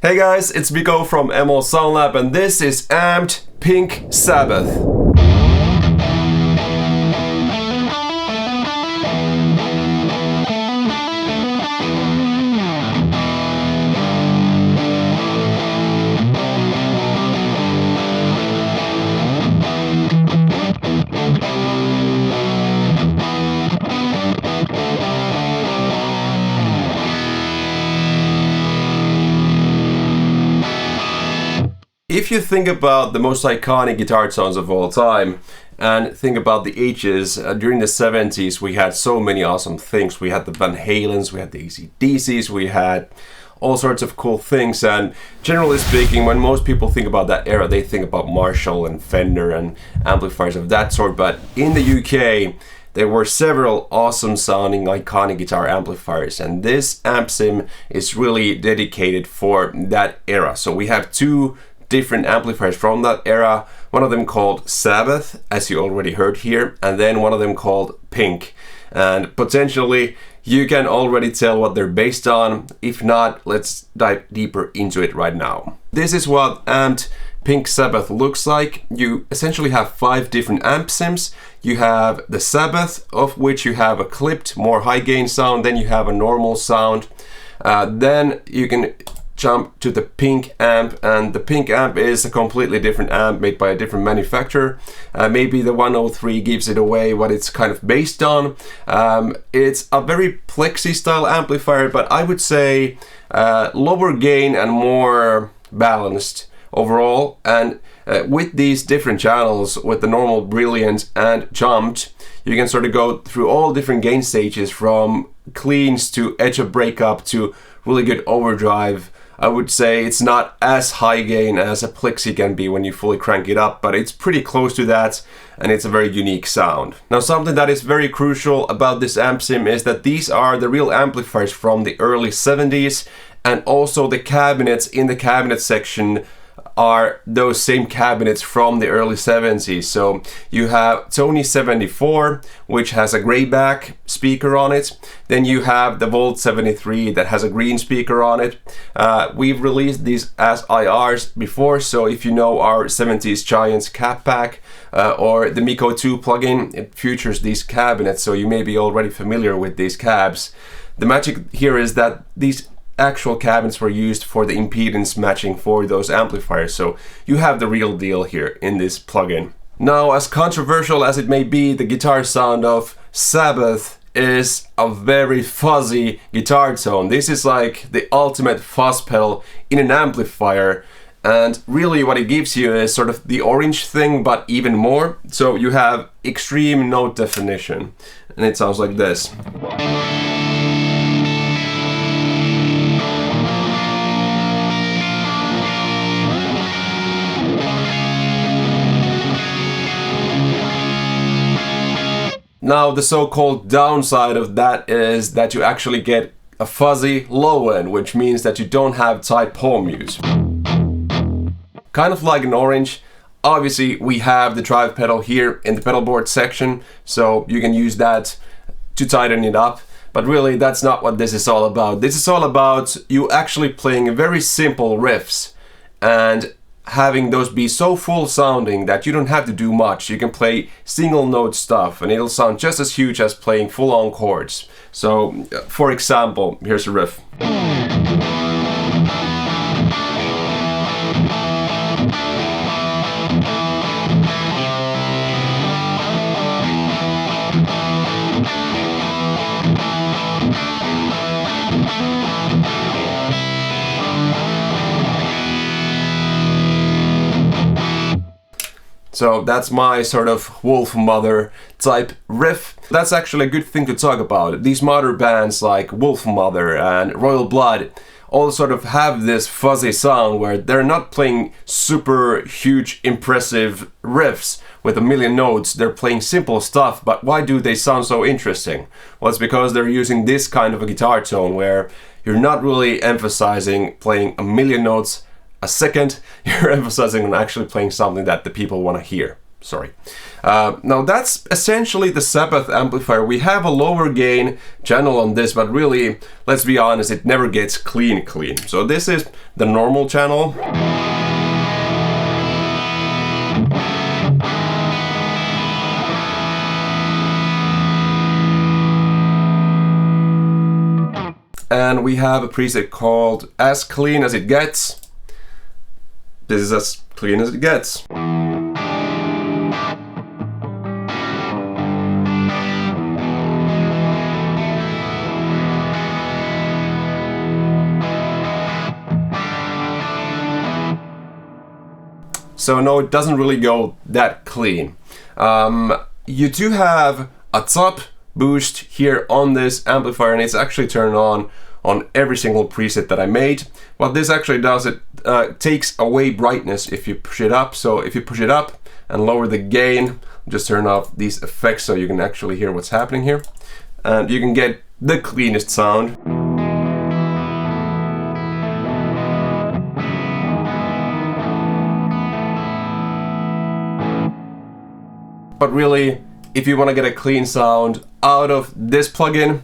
Hey guys, it's Miko from ML Sound Lab and this is Amped Pink Sabbath. If you think about the most iconic guitar sounds of all time and think about the ages, during the 70s we had so many awesome things. We had the Van Halens, we had the AC/DCs, we had all sorts of cool things, and generally speaking, when most people think about that era, they think about Marshall and Fender and amplifiers of that sort. But in the UK, there were several awesome sounding iconic guitar amplifiers, and this amp sim is really dedicated for that era. So we have two different amplifiers from that era, one of them called Sabbath, as you already heard here, and then one of them called Pink. And potentially you can already tell what they're based on. If not, let's dive deeper into it right now. This is what Amped Pink Sabbath looks like. You essentially have 5 different amp sims. You have the Sabbath, of which you have a clipped, more high gain sound, then you have a normal sound. Then you can jump to the Pink amp, and the Pink amp is a completely different amp made by a different manufacturer. Maybe the 103 gives it away what it's kind of based on. It's a very plexi-style amplifier, but I would say lower gain and more balanced overall. And with these different channels, with the normal, brilliant and jumped, you can sort of go through all different gain stages, from cleans to edge of breakup to really good overdrive. I would say it's not as high gain as a plexi can be when you fully crank it up, but it's pretty close to that, and it's a very unique sound. Now, something that is very crucial about this amp sim is that these are the real amplifiers from the early 70s, and also the cabinets in the cabinet section are those same cabinets from the early 70s. So you have Tony 74, which has a gray back speaker on it. Then you have the Volt 73 that has a green speaker on it. We've released these as IRs before, so if you know our 70s Giants cap pack or the Miko 2 plugin, it features these cabinets, so you may be already familiar with these cabs. The magic here is that these actual cabinets were used for the impedance matching for those amplifiers, so you have the real deal here in this plugin. Now, as controversial as it may be, the guitar sound of Sabbath is a very fuzzy guitar tone. This is like the ultimate fuzz pedal in an amplifier, and really what it gives you is sort of the orange thing, but even more. So you have extreme note definition, and it sounds like this. Now, the so-called downside of that is that you actually get a fuzzy low end, which means that you don't have tight palm mutes. Kind of like an orange. Obviously, we have the drive pedal here in the pedal board section, so you can use that to tighten it up. But really, that's not what this is all about. This is all about you actually playing very simple riffs and having those be so full sounding that you don't have to do much. You can play single note stuff and it'll sound just as huge as playing full on chords. So for example, here's a riff. So that's my sort of Wolf Mother type riff. That's actually a good thing to talk about. These modern bands like Wolf Mother and Royal Blood all sort of have this fuzzy sound where they're not playing super huge impressive riffs with a million notes. They're playing simple stuff, but why do they sound so interesting? Well, it's because they're using this kind of a guitar tone where you're not really emphasizing playing a million notes a second, you're emphasizing on actually playing something that the people want to hear. Sorry. Now that's essentially the Sabbath amplifier. We have a lower gain channel on this, but really, let's be honest, it never gets clean. So this is the normal channel. And we have a preset called As Clean As It Gets. This is as clean as it gets. So no, it doesn't really go that clean. You do have a top boost here on this amplifier, and it's actually turned on every single preset that I made. What this actually does, it takes away brightness if you push it up. So if you push it up and lower the gain, just turn off these effects so you can actually hear what's happening here, and you can get the cleanest sound. But really, if you want to get a clean sound out of this plugin,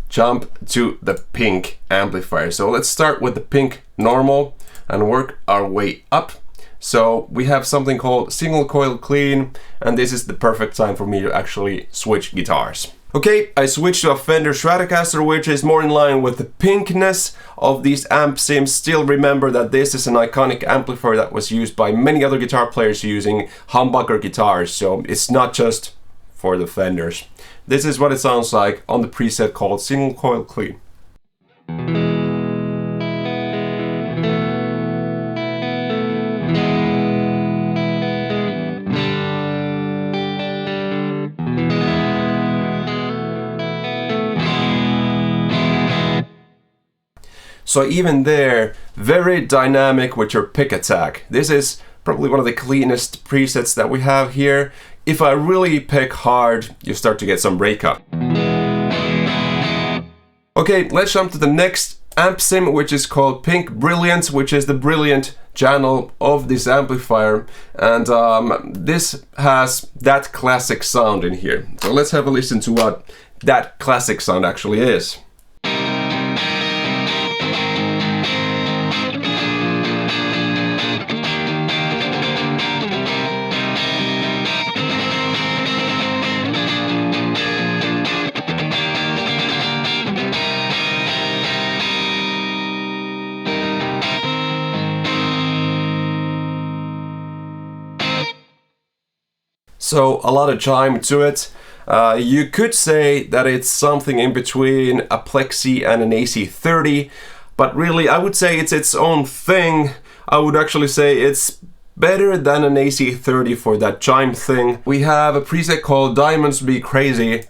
jump to the Pink amplifier. So let's start with the Pink normal and work our way up. So we have something called single coil clean, and this is the perfect time for me to actually switch guitars. Okay, I switched to a Fender Stratocaster, which is more in line with the pinkness of these amp sims. Still remember that this is an iconic amplifier that was used by many other guitar players using humbucker guitars, so it's not just for the Fenders. This is what it sounds like on the preset called Single Coil Clean. So even there, very dynamic with your pick attack. This is probably one of the cleanest presets that we have here. If I really pick hard, you start to get some breakup. Okay, let's jump to the next amp sim, which is called Pink Brilliance, which is the brilliant channel of this amplifier. And this has that classic sound in here. So let's have a listen to what that classic sound actually is. So a lot of chime to it. You could say that it's something in between a plexi and an AC30, but really I would say it's its own thing. I would actually say it's better than an AC30 for that chime thing. We have a preset called Diamonds Be Crazy,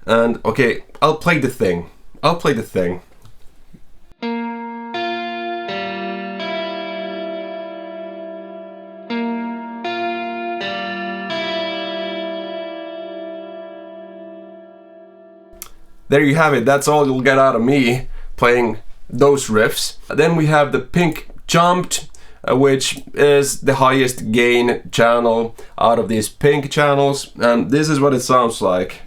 and okay, I'll play the thing. There you have it, that's all you'll get out of me playing those riffs. Then we have the Pink Jumped, which is the highest gain channel out of these Pink channels, and this is what it sounds like.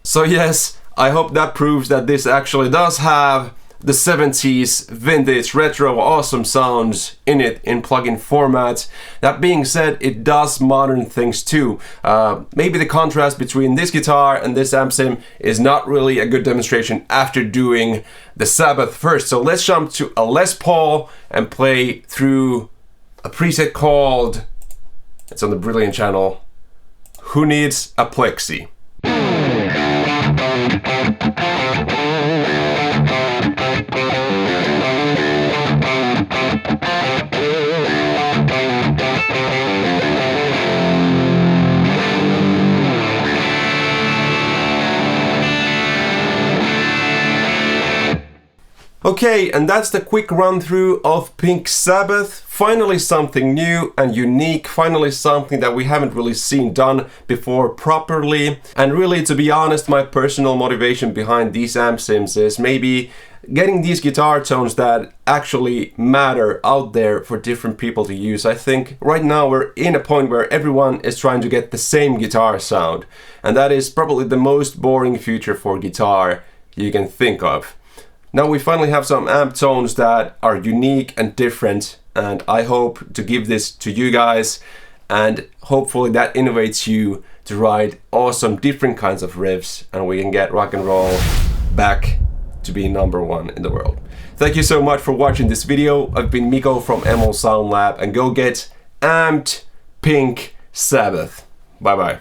So yes, I hope that proves that this actually does have the 70s vintage retro awesome sounds in it in plugin format. That being said, it does modern things too. Maybe the contrast between this guitar and this amp sim is not really a good demonstration after doing the Sabbath first. So let's jump to a Les Paul and play through a preset called, it's on the Brilliant channel, Who Needs a Plexi? Okay, and that's the quick run through of Pink Sabbath. Finally something new and unique, finally something that we haven't really seen done before properly. And really, to be honest, my personal motivation behind these amp sims is maybe getting these guitar tones that actually matter out there for different people to use. I think right now we're in a point where everyone is trying to get the same guitar sound, and that is probably the most boring future for guitar you can think of. Now we finally have some amp tones that are unique and different, and I hope to give this to you guys, and hopefully that innovates you to write awesome different kinds of riffs, and we can get rock and roll back to be #1 in the world. Thank you so much for watching this video. I've been Miko from ML Sound Lab, and go get amped Pink Sabbath. Bye bye.